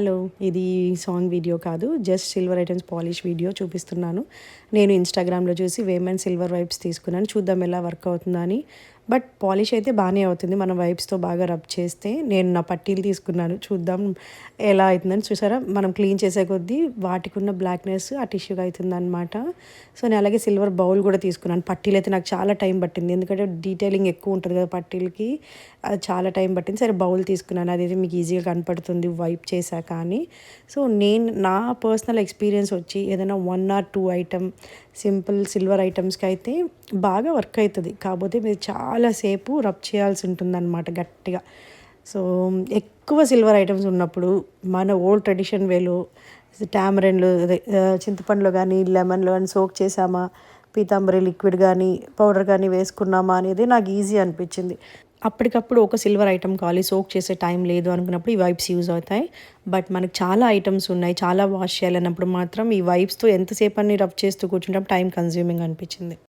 Hello! ఇది song video కాదు. Just silver items polish video చూపిస్తున్నాను. నేను ఇన్‌స్టాగ్రామ్‌లో చూసి వేమన్ సిల్వర్ వైప్స్ తీసుకున్నాను. చూద్దాం ఎలా వర్క్ అవుతుందా అని. బట్ పాలిష్ అయితే బానే అవుతుంది. మనం వైప్స్‌తో బాగా రబ్ చేస్తే. నేను నా పట్టీలు తీసుకున్నాను. చూద్దాం ఎలా అయితుందని. చూసారా? మనం క్లీన్ చేసే కొద్దీ వాటికున్న బ్లాక్‌నెస్ ఆ టిష్యూకి అయితుందనమాట. సో, నేను అలాగే సిల్వర్ బౌల్ కూడా తీసుకున్నాను. పట్టీలైతే నాకు చాలా టైం పట్టింది. ఎందుకంటే డీటెయిలింగ్ ఎక్కువ ఉంటుంది కదా పట్టీలకి. అది చాలా టైం పట్టింది. సరే బౌల్ తీసుకున్నాను. అదైతే మీకు ఈజీగా కనపడుతుంది వైప్ చేశాక అని. సో, నా పర్సనల్ ఎక్స్‌పీరియన్స్ వచ్చి ఏదైనా 1 ఆర్ 2 ఐటెమ్ సింపుల్ సిల్వర్ ఐటెమ్స్‌కి అయితే బాగా వర్క్ అయితది. కాకపోతే మీరు చాలా సేపు రబ్ చేయాల్సి ఉంటుందన్నమాట గట్టిగా. సో, ఎక్కువ సిల్వర్ ఐటెమ్స్ ఉన్నప్పుడు మన ఓల్డ్ ట్రెడిషన్ వేలో టామరిన్‌లు అదే చింతపండులో గానీ, లెమన్‌లో గానీ సోక్ చేసామా, పీతాంబరి లిక్విడ్ గానీ, పౌడర్ గానీ వేసుకున్నామా అనేది నాకు ఈజీ అనిపించింది. అప్పటికప్పుడు ఒక సిల్వర్ ఐటెమ్ కావాలి, సోక్ చేసే టైం లేదు అనుకున్నప్పుడు ఈ వైప్స్ యూజ్ అవుతాయి. బట్ మనకు చాలా ఐటెమ్స్ ఉన్నాయి, చాలా వాష్ చేయాలన్నప్పుడు మాత్రం ఈ వైప్స్‌తో ఎంతసేపని రబ్ చేస్తూ కూర్చుంటాం, టైం కన్జ్యూమింగ్ అనిపించింది.